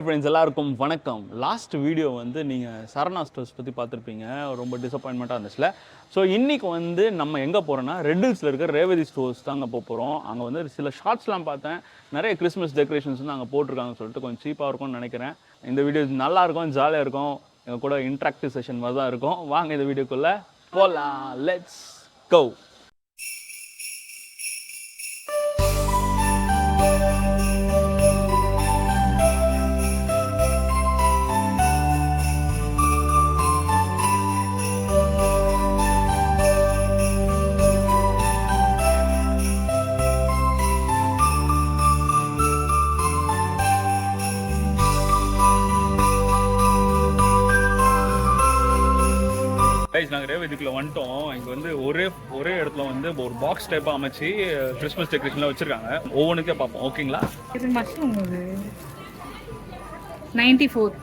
Friends எல்லாருக்கும் வணக்கம். Last video வந்து நீங்கள் சரணா ஸ்டோர்ஸ் பற்றி பார்த்துருப்பீங்க. ரொம்ப டிசப்பாயின்மெண்ட்டாக இருந்துச்சுல. ஸோ இன்றைக்கி வந்து நம்ம எங்கே போகிறோன்னா ரெட் ஹில்ஸில் இருக்க ரேவதி ஸ்டோர்ஸ் தாங்க போகிறோம். அங்கே வந்து சில ஷார்ட்ஸ்லாம் பார்த்தேன். நிறைய கிறிஸ்மஸ் டெக்கரேஷன்ஸ் வந்து அங்கே போட்டிருக்காங்கன்னு சொல்லிட்டு கொஞ்சம் சீப்பாக இருக்கும்னு நினைக்கிறேன். இந்த வீடியோ நல்லாயிருக்கும், ஜாலியாக இருக்கும், எங்கள் கூட இன்ட்ராக்டிவ் செஷன் மாதிரி தான் இருக்கும். வாங்க இந்த வீடியோக்குள்ளே போகலாம். Let's go. நாங்கள் ரேவதிக்குள்ளே வந்துட்டோம். இங்கே வந்து ஒரே இடத்துல வந்து ஒரு பாக்ஸ் டைப்பாக அமைச்சு கிறிஸ்மஸ் டெக்கரேஷன்லாம் வச்சுருக்காங்க. ஒவ்வொன்றுக்கே பார்ப்போம், ஓகேங்களா? இது மஷ்ரூம் 94.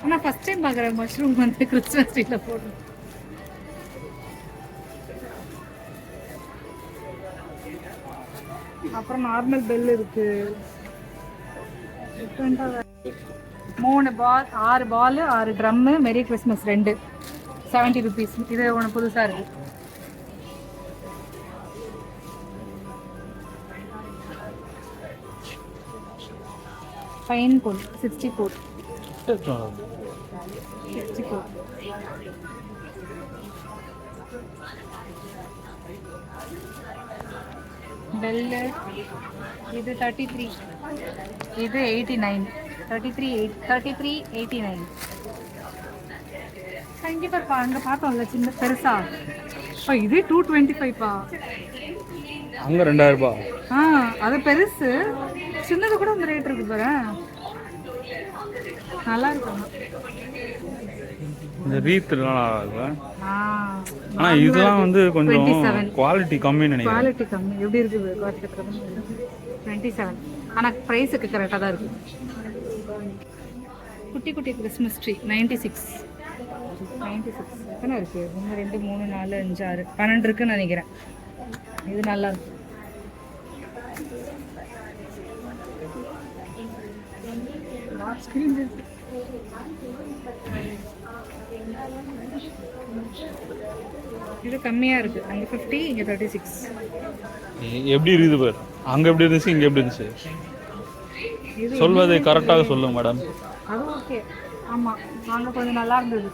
ஆனால் ஃபஸ்ட் டைம் பார்க்குறேன் மஷ்ரூம் வந்து கிறிஸ்மஸ் ட்ரீல போடுறோம். அப்புறம் நார்மல் பெல் இருக்கு. 3 பால், 6 பால், 6 ட்ரம்மு, மெரி கிறிஸ்மஸ் 2, 70 rupees. இது ஒன்று புதுசாக இருக்கு. Fine code 64. பெல்லு இது 33, இது 89. 3389. கண்டிப்பாப்பா அங்கே பார்த்தோம்ல சின்ன பெருசா. இது 225பா. அங்கே 2000 ரூபாய். அது பெருசு. சின்னது கூட அந்த ரேட் இருக்கு பாரு. நல்லா இருக்கும். இந்த ரீத்லாம் நல்லா இருக்கும். ஆனால் இதெல்லாம் வந்து கொஞ்சம் குவாலிட்டி கம்மின்னு நினைக்கிறேன். குவாலிட்டி கம்மி. எப்படி இருக்குது குவாலிட்டி? 27. ஆனால் ப்ரைஸுக்கு கரெக்டாக தான் இருக்குது. குட்டி குட்டி கிறிஸ்மஸ் ட்ரீ 96. எத்தனை இருக்கு? 1 2 3 4 5 6 12 இருக்குன்னு நினைக்கிறேன். இது நல்லா இருக்கு. இது கம்மியா இருக்கு. அங்க 50, இங்க 36. எப்படி இருக்குது பாரு. அங்க எப்படி இருந்துச்சு, இங்க எப்படி இருந்துச்சு? சொல்வதை கரெக்டாக சொல்லுங்க மேடம். அது ஓகே. ஆமா, அங்க கொஞ்சம் நல்லா இருந்தது.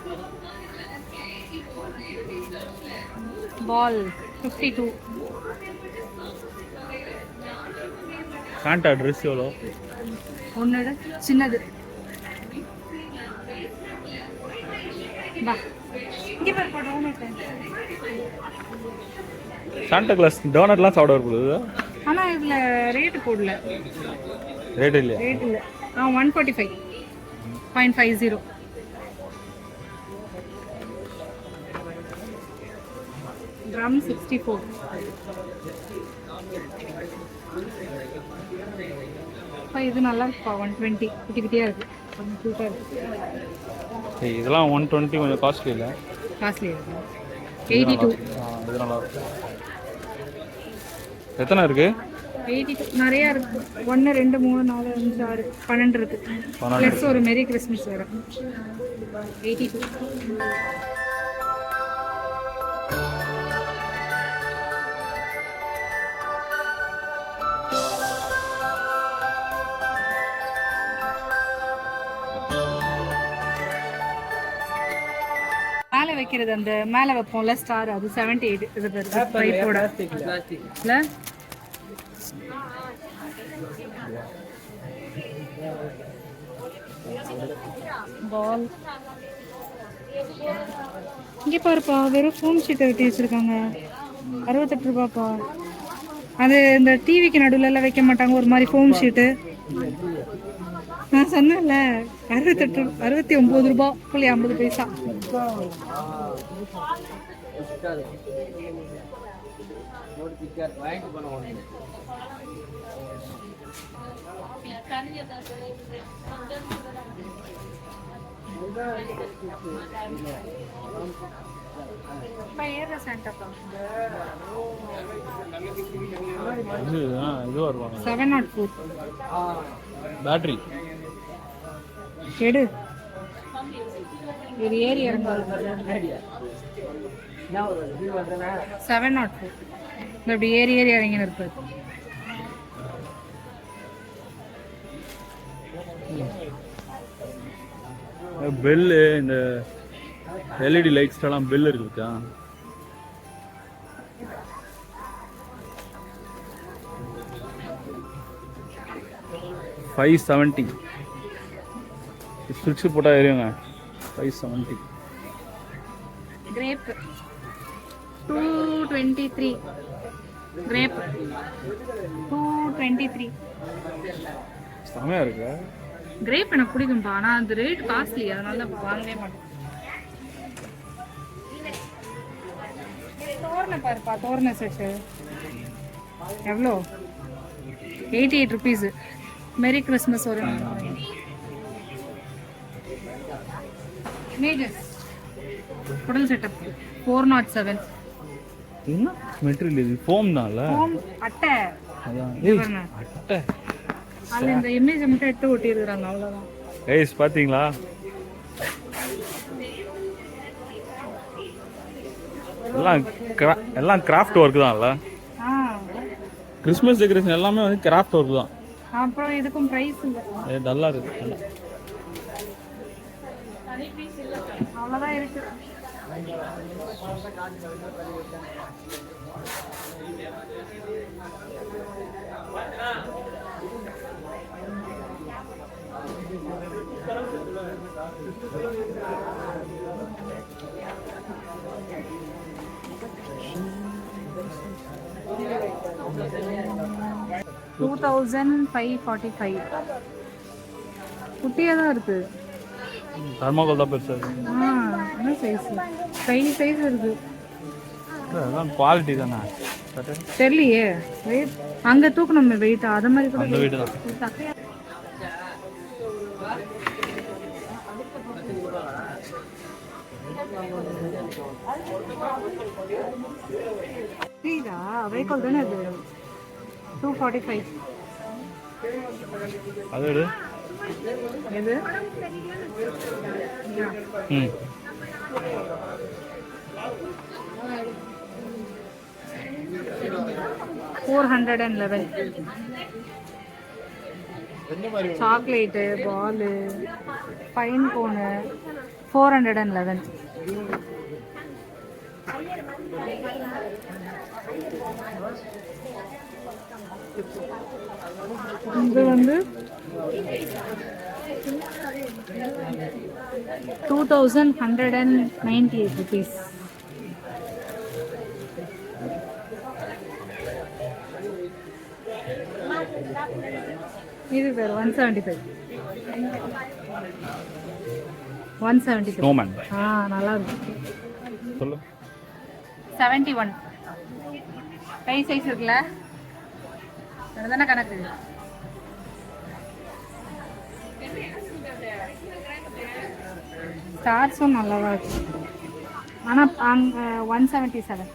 பால் 52. சாண்டா ட்ரெஸ் எவ்வளோ? ஒன்று சின்னது. சாண்டா கிளாஸ் டோனட்லாம் சாப்பிட வருது. ஆனால் இதில் ரேட்டு போடல. ரேட் இல்லையா? ரேட் இல்லை. 145.50. ட்ரம் 64. இது நல்லா இருக்குப்பா. 120. குட்டி குட்டியாக இருக்குது. கொஞ்சம் க்யூட்டாக இருக்குது. இதெல்லாம் 120 கொஞ்சம் காஸ்ட்லி இல்லை? காஸ்ட்லி இருக்கு. 82. இது நல்லா இருக்கு. எத்தனை இருக்கு? 82 நிறையா இருக்கு. 1 2 3 4 5 6 12 இருக்கு. ப்ளஸ் ஒரு மெரி கிறிஸ்மஸ் வேறு. 82. மேலே வைக்கிறது அந்த மேலே வைப்போம்ல ஸ்டார், அது 78. இது பைப்போட இல்லை? பால் இங்கே பாருப்பா. வெறும் ஃபோம் ஷீட்டை வெட்டி வச்சுருக்காங்க. 68 ரூபாப்பா. அது இந்த டிவிக்கு நடுவில் வைக்க மாட்டாங்க ஒரு மாதிரி ஃபோம் ஷீட்டு. நான் சொன்னேன்ல 69 ரூபா புள்ளி 50 பைசா. இதுவாக இருப்பாங்க. 704 பேட்டரி எடு இது ஏறி இறங்கும் 704 இப்படி ஏறி ஏறி இறங்கின்னு இருக்கு. பெல்லு இந்த எல்இடி லைட்ஸ் எல்லாம் பெல் இருக்குதா? $570 சுவிட்ச் போட்டால் ஏறியுங்க. 570 கிரேப் 223 கிரேப் 223 செமையாக இருக்கு. கிரேப் எனக்கு பிடிக்கும்பா, ஆனால் அது ரேட் காஸ்ட்லி, அதனால வாங்கவே மாட்டேன். தோரணை பாருப்பா, தோரணை செட்டு எவ்வளோ? 88 rupees. மேரி கிறிஸ்மஸ் ஒரு இமேஜஸ் குடல் செட்டப் 407. என்ன மெட்டீரியல் இது? ஃபோம் தான்ல. ஃபோம் அட்டை. அதான் அட்டை. அதில் இந்த இமேஜை மட்டும் எடுத்து ஒட்டியிருக்கிறாங்க, அவ்வளோதான். கைஸ் பார்த்தீங்களா? எல்லாம் கிராஃப்ட் ஒர்க் தான்ல. கிறிஸ்மஸ் டெக்கரேஷன் எல்லாமே வந்து கிராஃப்ட் ஒர்க் தான். அப்புறம் இதுக்கும் பிரைஸ் இல்லை. டல்லா இருக்கு. அவ்வளோதான் இருக்கு. $2,545. குட்டியாக தான் இருக்கு. தர்மாகோல் தான் பெருசா இருக்கு. என்ன சைஸ்? கை சைஸ் இருக்கு. அதெல்லாம் குவாலிட்டி தானே. தெரியலையே, வெயிட் அங்கே தூக்கணுமே வெயிட், அது மாதிரி கூட அந்த வெயிட் தான். புரியுதா? வைக்கோல் தானே அது. 245. அது எடு. எது? ம் 411. சாக்லேட்டு பாலு பைன் கோனு 411. இது வந்து 2,198 rupees. இது பேர் 175. 175. நோமன். நல்லா இருக்கு. சொல்லு. 71. கை சைஸ் இருக்குல்ல, அதுதானே கணக்கு. ஸ்டார்ஸும் நல்லாவா இருக்கு, ஆனால் 177.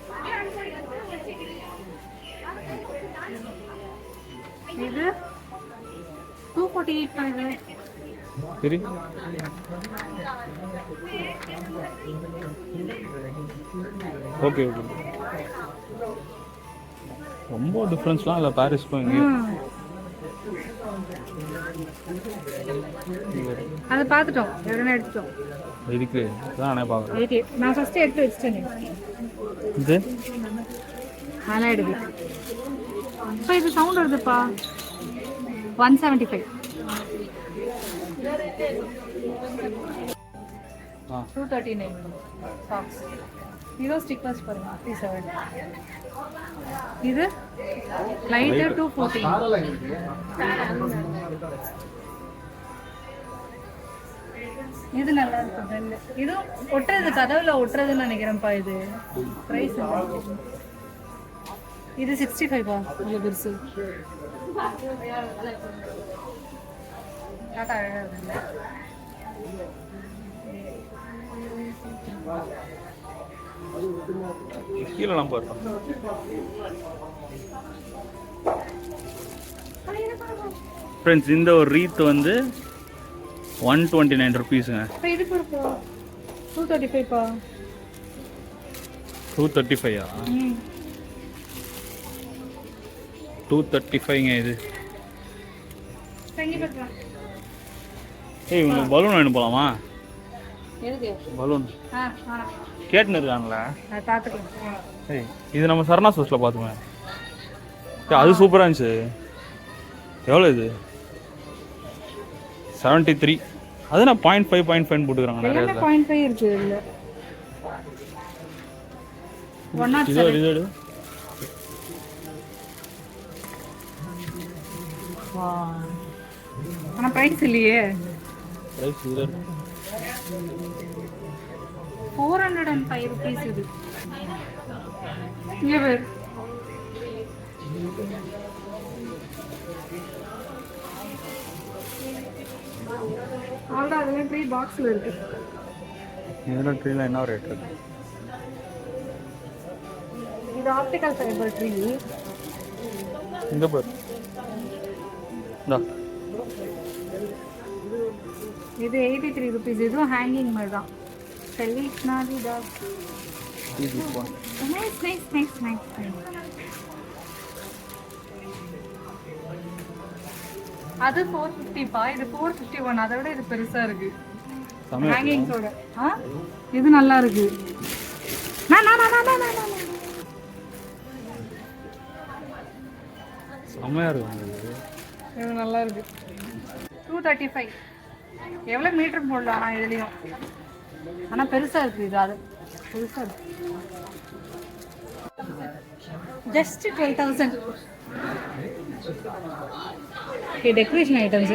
இது 248 பண்ணுது. சரி, ஓகே ஓகே. ரொம்ப டிஃப்ரென்ஸ்லாம் இல்லை பாரிஸ்க்கும் இங்கே. அதை பார்த்துட்டோம், எவ்வளோ எடுத்துட்டோம். இருக்கு தான் நான் பார்க்குறேன். ஓகே, நான் ஃபஸ்ட்டு எடுத்து வச்சுட்டேன். இது அதெல்லாம் எடுக்கு. இப்போ இது சவுண்ட் வருதுப்பா. 175. 239 சாக்ஸ். ஹீரோ ஸ்டிக்கர்ஸ் பாருங்க 37. இது லைட்டர் 214. இது நல்லா இருக்கு பெல். இது ஒட்டுறது, கதவுல ஒட்டுறதுன்னு நினைக்கிறேன்ப்பா. இது ப்ரைஸ் இது 65 பா. இவ்வளோ பெருசு. டாட்டா அழகாக இருக்குல்ல. கீழெல்லாம் போட்டோம். ஃப்ரெண்ட்ஸ், இந்த ஒரு ரீத் வந்து 129 rupeesங்க. அப்போ இது பொறுப்பா 235பா. 235 235ங்க இது. தங்கி பார்க்கலாம். ஏய் உங்களுக்கு பலூன் வாங்கி போகலாமா? எதுக்கு? பலூன் கேட்டுன்னு இருக்காங்களா? பார்த்துக்கலாம். ஏய் இது நம்ம சரணா ஸ்டோர்ஸில் பார்த்துமே. அது சூப்பராக இருந்துச்சு. எவ்வளோ இது? 73. அது நான் 0.5 போட்டுக்கிறாங்க நிறைய. 0.5 இருக்கு இல்லை. இது ஆனால் ப்ரைஸ் இல்லையே. ப்ரைஸ் இது 405 rupees இது. இங்கே பேர் அவ்வளோதான். அதில் 3 பாக்ஸில் இருக்கு. இதில் ட்ரீல என்ன ரேட் இருக்கு? இது ஆப்டிக்கல் ஃபைபர் ட்ரீ. இந்த பாரு. இது 83 rupees. இதுவும் ஹேங்கிங் மாதிரி தான். ஃபெலிஸ் நாவிடாட். நைஸ். அது 450பா. இது 451. அதை விட இது பெருசா இருக்கு. ஹேங்கிங்ஸோட. இது நல்லா இருக்கு. செம்மையாக இருக்கும். இது நல்லா இருக்கு. 235. எவ்வளோ மீட்டர் போடலாம் ஆனால் இதுலேயும். ஆனால் பெருசாக இருக்குது. இது அது பெருசாக இருக்கு. ஜஸ்ட் 12,000. Decoration items.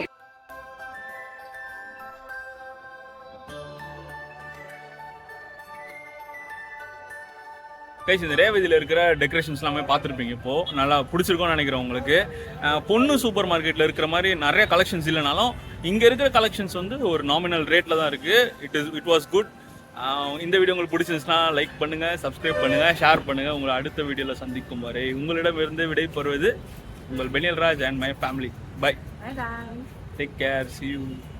கைஸ் இந்த ரேவதியில் இருக்கிற டெக்கரேஷன்ஸ் எல்லாமே பார்த்துருப்பீங்க. இப்போது நல்லா பிடிச்சிருக்கோன்னு நினைக்கிறேன் உங்களுக்கு. பொண்ணு சூப்பர் மார்க்கெட்டில் இருக்கிற மாதிரி நிறைய கலெக்ஷன்ஸ் இல்லைனாலும் இங்கே இருக்கிற கலெக்ஷன்ஸ் வந்து ஒரு நாமினல் ரேட்டில் தான் இருக்குது. It was good. இந்த வீடியோ உங்களுக்கு பிடிச்சிருந்துச்சுன்னா லைக் பண்ணுங்கள், சப்ஸ்கிரைப் பண்ணுங்கள், ஷேர் பண்ணுங்கள். உங்களை அடுத்த வீடியோவில் சந்திக்கும் வரை உங்களிடமிருந்து விடை பெறுவது உங்கள் Beniel Raj and my family. Bye. Bye. Take care. See you.